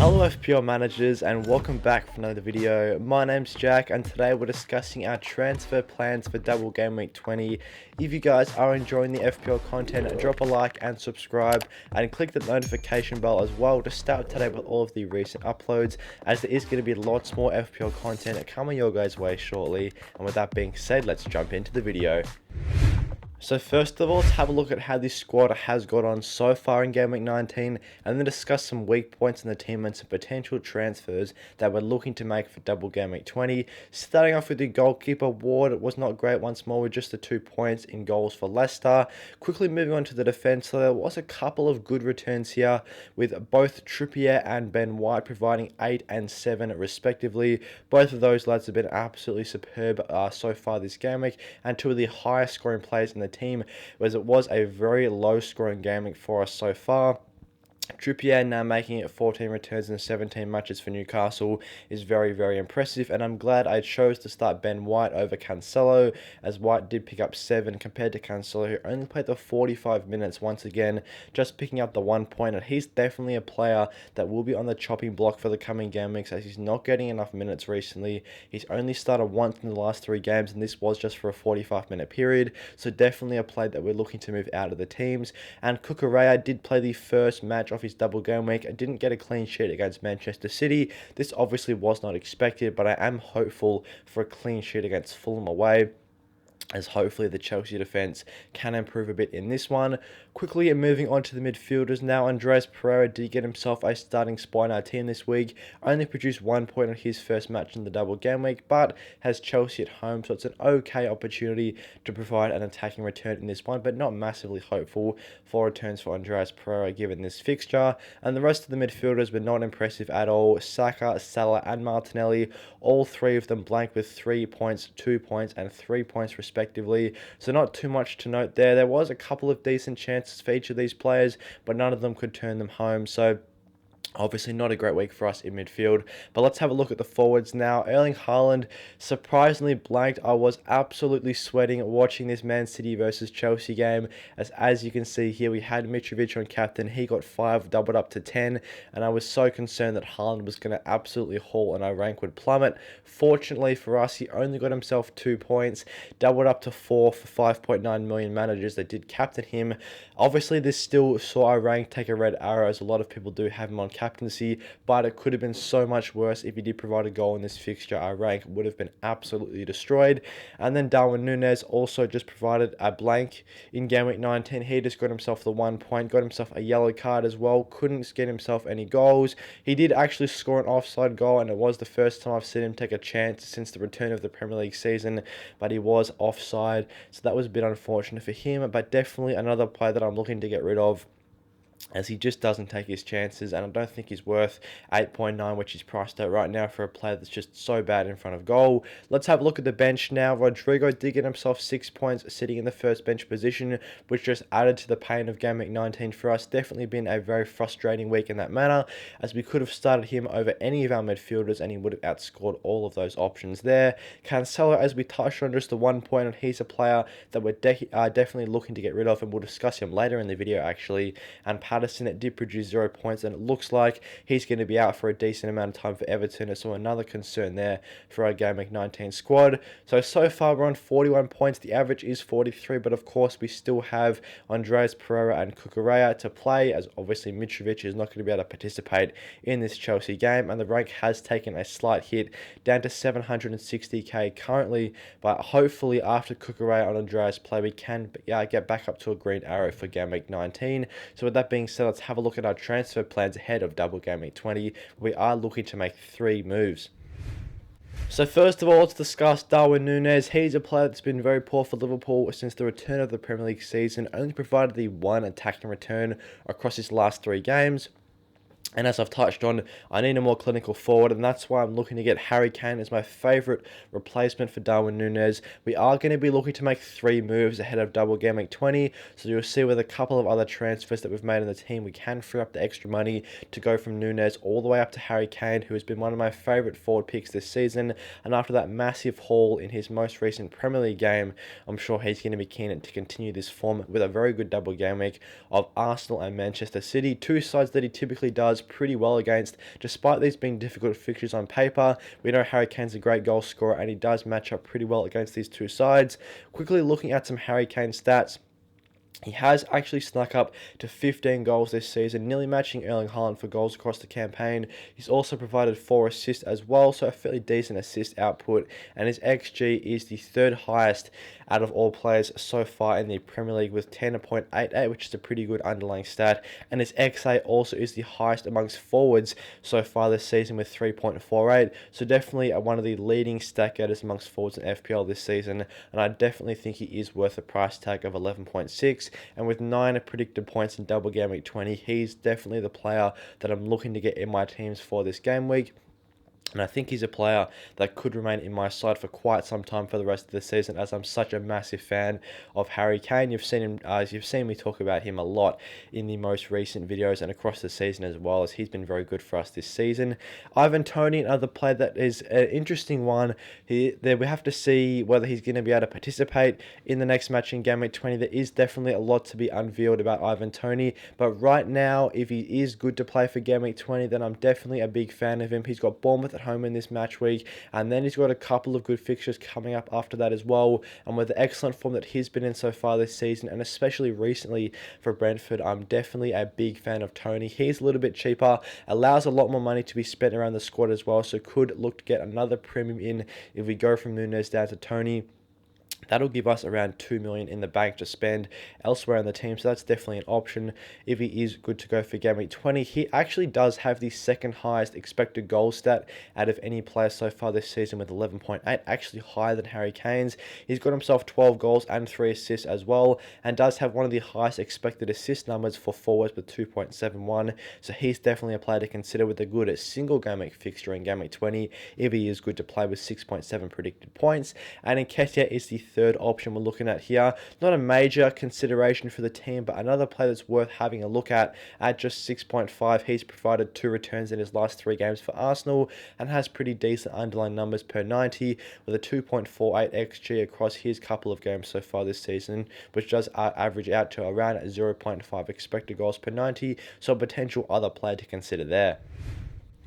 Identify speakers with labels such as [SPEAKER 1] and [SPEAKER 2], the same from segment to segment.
[SPEAKER 1] Hello FPL managers and welcome back for another video. My name's Jack and today we're discussing our transfer plans for Double Game Week 20. If you guys are enjoying the FPL content, drop a like and subscribe and click the notification bell as well to start today with all of the recent uploads, as there is going to be lots more FPL content coming your guys' way shortly. And with that being said, let's jump into the video. So first of all, let's have a look at how this squad has got on so far in Game Week 19 and then discuss some weak points in the team and some potential transfers that we're looking to make for Double Game Week 20. Starting off with the goalkeeper, Ward was not great once more with just the 2 points in goals for Leicester. Quickly moving on to the defence, so there was a couple of good returns here with both Trippier and Ben White providing 8 and 7 respectively. Both of those lads have been absolutely superb so far this game week and two of the highest scoring players in the team, whereas it was a very low scoring game week for us so far. Trippier now making it 14 returns in 17 matches for Newcastle is very, very impressive, and I'm glad I chose to start Ben White over Cancelo, as White did pick up 7 compared to Cancelo, who only played the 45 minutes once again, just picking up the 1 point, and he's definitely a player that will be on the chopping block for the coming game weeks, as he's not getting enough minutes recently. He's only started once in the last 3 games, and this was just for a 45-minute period, so definitely a player that we're looking to move out of the teams. And Cucurella did play the first match of his double game week. I didn't get a clean sheet against Manchester City. This obviously was not expected, but I am hopeful for a clean sheet against Fulham away, as hopefully the Chelsea defence can improve a bit in this one. Quickly moving on to the midfielders now, Andreas Pereira did get himself a starting spot in our team this week. Only produced 1 point on his first match in the double game week, but has Chelsea at home, so it's an okay opportunity to provide an attacking return in this one, but not massively hopeful for returns for Andreas Pereira given this fixture. And the rest of the midfielders were not impressive at all. Saka, Salah and Martinelli, all 3 of them blank with 3 points, 2 points and 3 points respectively, so not too much to note there. There was a couple of decent chances for each of these players, but none of them could turn them home, so obviously not a great week for us in midfield. But let's have a look at the forwards now. Erling Haaland surprisingly blanked. I was absolutely sweating watching this Man City versus Chelsea game, as you can see here, we had Mitrovic on captain. He got 5, doubled up to 10, and I was so concerned that Haaland was going to absolutely haul and our rank would plummet. Fortunately for us, he only got himself 2 points, doubled up to 4 for 5.9 million managers that did captain him. Obviously this still saw our rank take a red arrow, as a lot of people do have him on captaincy, but it could have been so much worse if he did provide a goal in this fixture. Our rank would have been absolutely destroyed. And then Darwin Núñez also just provided a blank in game week 19. He just got himself the 1 point, got himself a yellow card as well, couldn't get himself any goals. He did actually score an offside goal, and it was the first time I've seen him take a chance since the return of the Premier League season, but he was offside, so that was a bit unfortunate for him, but definitely another player that I'm looking to get rid of, as he just doesn't take his chances, and I don't think he's worth 8.9, which is priced out right now for a player that's just so bad in front of goal. Let's have a look at the bench now. Rodrigo did get himself 6 points sitting in the first bench position, which just added to the pain of Game Week 19 for us. Definitely been a very frustrating week in that manner, as we could have started him over any of our midfielders and he would have outscored all of those options there. Cancelo, as we touched on, just the 1 point, and he's a player that we're definitely looking to get rid of, and we'll discuss him later in the video actually. And Patterson, it did produce 0 points, and it looks like he's going to be out for a decent amount of time for Everton, so another concern there for our Game Week 19 squad. So far we're on 41 points, the average is 43, but of course we still have Andreas Pereira and Cucurella to play, as obviously Mitrovic is not going to be able to participate in this Chelsea game, and the rank has taken a slight hit down to 760k currently, but hopefully after Cucurella and Andreas play we can get back up to a green arrow for Game Week 19. So with that being said, let's have a look at our transfer plans ahead of Double Game Week 20. We are looking to make 3 moves. So first of all, let's discuss Darwin Núñez. He's a player that's been very poor for Liverpool since the return of the Premier League season, only provided the 1 attacking return across his last 3 games. And as I've touched on, I need a more clinical forward, and that's why I'm looking to get Harry Kane as my favourite replacement for Darwin Núñez. We are going to be looking to make 3 moves ahead of Double Game Week 20, so you'll see with a couple of other transfers that we've made in the team, we can free up the extra money to go from Núñez all the way up to Harry Kane, who has been one of my favourite forward picks this season. And after that massive haul in his most recent Premier League game, I'm sure he's going to be keen to continue this form with a very good Double Game Week of Arsenal and Manchester City, 2 sides that he typically does pretty well against, despite these being difficult fixtures on paper. We know Harry Kane's a great goal scorer, and he does match up pretty well against these two sides. Quickly looking at some Harry Kane stats. He has actually snuck up to 15 goals this season, nearly matching Erling Haaland for goals across the campaign. He's also provided 4 assists as well, so a fairly decent assist output, and his XG is the third highest out of all players so far in the Premier League with 10.88, which is a pretty good underlying stat, and his XA also is the highest amongst forwards so far this season with 3.48, so definitely one of the leading stat getters amongst forwards in FPL this season, and I definitely think he is worth a price tag of 11.6. And with 9 predicted points in Double Game Week 20, he's definitely the player that I'm looking to get in my teams for this game week. And I think he's a player that could remain in my side for quite some time for the rest of the season, as I'm such a massive fan of Harry Kane. You've seen him, you've seen me talk about him a lot in the most recent videos and across the season as well, as he's been very good for us this season. Ivan Toney, another player that is an interesting one. There we have to see whether he's going to be able to participate in the next match in Game Week 20. There is definitely a lot to be unveiled about Ivan Toney, but right now, if he is good to play for Game Week 20, then I'm definitely a big fan of him. He's got Bournemouth at home in this match week, and then he's got a couple of good fixtures coming up after that as well. And with the excellent form that he's been in so far this season, and especially recently for Brentford, I'm definitely a big fan of Toney. He's a little bit cheaper, allows a lot more money to be spent around the squad as well, so could look to get another premium in if we go from Nunez down to Toney. That'll give us around 2 million in the bank to spend elsewhere in the team, so that's definitely an option if he is good to go for Game Week 20. He actually does have the second highest expected goal stat out of any player so far this season with 11.8, actually higher than Harry Kane's. He's got himself 12 goals and 3 assists as well, and does have one of the highest expected assist numbers for forwards with 2.71, so he's definitely a player to consider with a good single game week fixture in Game Week 20 if he is good to play with 6.7 predicted points. And Nketiah is the third option we're looking at here. Not a major consideration for the team, but another player that's worth having a look at just 6.5. He's provided 2 returns in his last 3 games for Arsenal and has pretty decent underlying numbers per 90 with a 2.48 XG across his couple of games so far this season, which does average out to around 0.5 expected goals per 90, so a potential other player to consider there.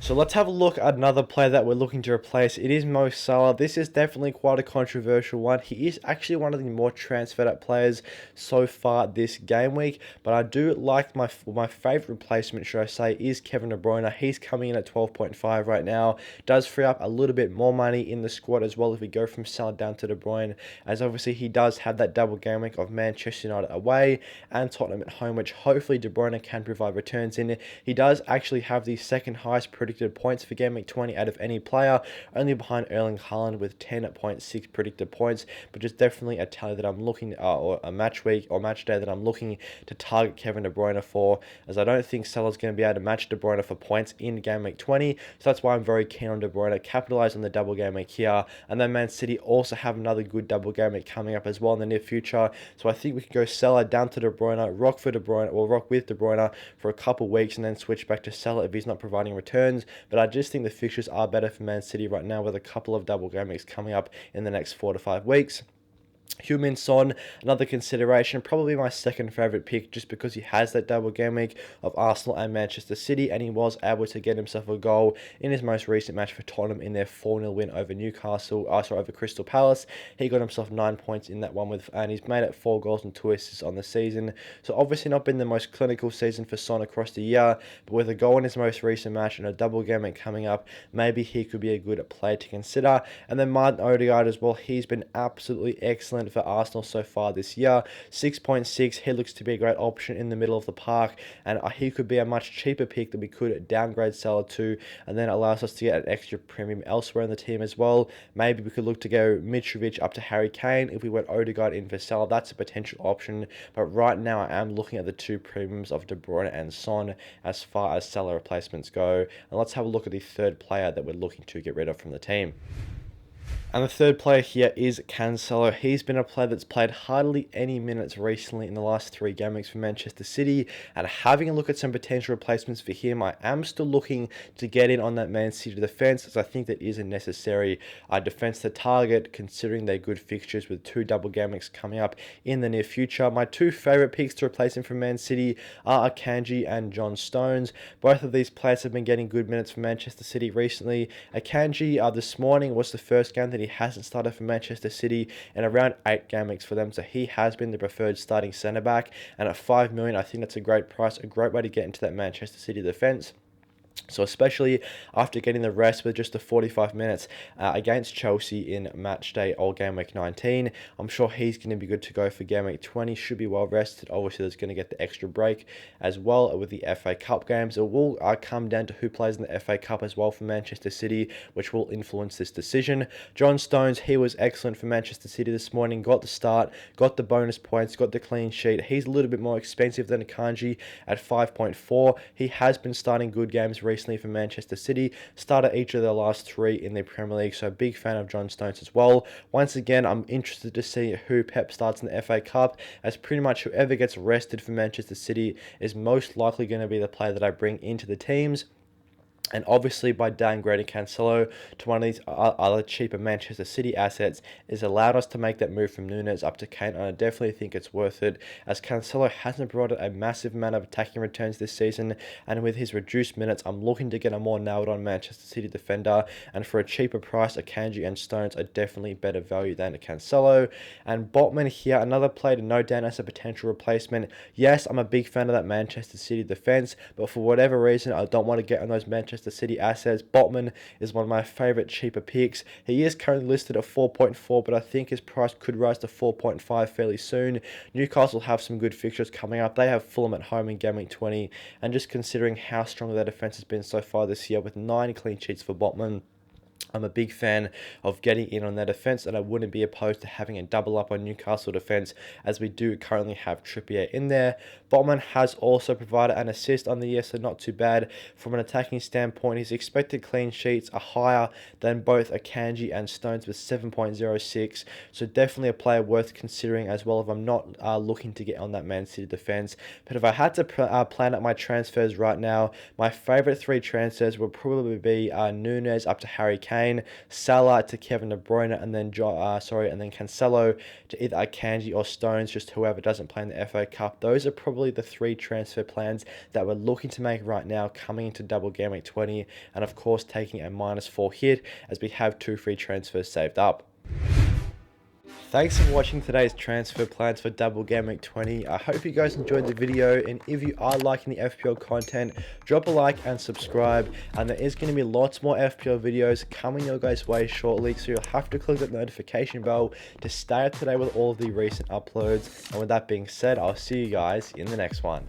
[SPEAKER 1] So let's have a look at another player that we're looking to replace. It is Mo Salah. This is definitely quite a controversial one. He is actually one of the more transferred up players so far this game week, but I do like my favourite replacement, should I say, is Kevin De Bruyne. He's coming in at 12.5 right now. Does free up a little bit more money in the squad as well if we go from Salah down to De Bruyne, as obviously he does have that double game week of Manchester United away and Tottenham at home, which hopefully De Bruyne can provide returns in. He does actually have the second highest predicted points for Game Week 20 out of any player, only behind Erling Haaland with 10.6 predicted points, but just definitely a tally that I'm looking or a match week or match day that I'm looking to target Kevin De Bruyne for, as I don't think Salah's going to be able to match De Bruyne for points in Game Week 20, so that's why I'm very keen on De Bruyne. Capitalise on the double game week here, and then Man City also have another good double game week coming up as well in the near future, so I think we can go Salah down to De Bruyne, rock for De Bruyne, or rock with De Bruyne for a couple weeks, and then switch back to Salah if he's not providing returns. But I just think the fixtures are better for Man City right now with a couple of double game weeks coming up in the next 4 to 5 weeks. Heung-min Son, another consideration, probably my second favourite pick just because he has that double game week of Arsenal and Manchester City, and he was able to get himself a goal in his most recent match for Tottenham in their 4-0 win over over Crystal Palace. He got himself 9 points in that one, and he's made it 4 goals and 2 assists on the season. So obviously not been the most clinical season for Son across the year, but with a goal in his most recent match and a double game week coming up, maybe he could be a good player to consider. And then Martin Odegaard as well, he's been absolutely excellent for Arsenal so far this year. 6.6, he looks to be a great option in the middle of the park, and he could be a much cheaper pick that we could downgrade Salah to, and then allows us to get an extra premium elsewhere in the team as well. Maybe we could look to go Mitrovic up to Harry Kane if we went Odegaard in for Salah. That's a potential option, but right now I am looking at the 2 premiums of De Bruyne and Son as far as Salah replacements go. And let's have a look at the third player that we're looking to get rid of from the team. And the third player here is Cancelo. He's been a player that's played hardly any minutes recently in the last 3 game weeks for Manchester City. And having a look at some potential replacements for him, I am still looking to get in on that Man City defence, as I think that is a necessary defence to target, considering their good fixtures with 2 double game weeks coming up in the near future. My 2 favourite picks to replace him from Man City are Akanji and John Stones. Both of these players have been getting good minutes for Manchester City recently. Akanji this morning was the first game that he hasn't started for Manchester City in around 8 game weeks for them, so he has been the preferred starting centre back, and at 5 million I think that's a great price, a great way to get into that Manchester City defence. So especially after getting the rest with just the 45 minutes against Chelsea in match day or game week 19, I'm sure he's going to be good to go for game week 20. Should be well rested. Obviously, there's going to get the extra break as well with the FA Cup games. It will come down to who plays in the FA Cup as well for Manchester City, which will influence this decision. John Stones, he was excellent for Manchester City this morning. Got the start, got the bonus points, got the clean sheet. He's a little bit more expensive than Akanji at 5.4. He has been starting good games recently for Manchester City, started each of their last 3 in the Premier League, so big fan of John Stones as well. Once again, I'm interested to see who Pep starts in the FA Cup, as pretty much whoever gets rested for Manchester City is most likely going to be the player that I bring into the teams. And obviously, by downgrading Cancelo to one of these other cheaper Manchester City assets, has allowed us to make that move from Nunes up to Kane, and I definitely think it's worth it, as Cancelo hasn't provided a massive amount of attacking returns this season, and with his reduced minutes, I'm looking to get a more nailed-on Manchester City defender, and for a cheaper price, Akanji and Stones are definitely better value than Cancelo. And Botman here, another player to note down as a potential replacement. Yes, I'm a big fan of that Manchester City defence, but for whatever reason, I don't want to get on those Manchester City assets. Botman is one of my favourite cheaper picks. He is currently listed at 4.4, but I think his price could rise to 4.5 fairly soon. Newcastle have some good fixtures coming up. They have Fulham at home in game week 20, and just considering how strong their defence has been so far this year with 9 clean sheets for Botman, I'm a big fan of getting in on their defence, and I wouldn't be opposed to having a double up on Newcastle defence, as we do currently have Trippier in there. Botman has also provided an assist on the year, so not too bad. From an attacking standpoint, his expected clean sheets are higher than both Akanji and Stones with 7.06, so definitely a player worth considering as well if I'm not looking to get on that Man City defence. But if I had to plan out my transfers right now, my favourite 3 transfers would probably be Nunes up to Harry Kane, Salah to Kevin De Bruyne, and then Cancelo to either Akanji or Stones, just whoever doesn't play in the FA Cup. Those are probably the 3 transfer plans that we're looking to make right now coming into double game week 20, and of course taking a -4 hit as we have 2 free transfers saved up. Thanks for watching today's transfer plans for double game week 20. I hope you guys enjoyed the video, and if you are liking the FPL content, drop a like and subscribe, and there is going to be lots more FPL videos coming your guys' way shortly, so you'll have to click that notification bell to stay up to date with all of the recent uploads. And with that being said, I'll see you guys in the next one.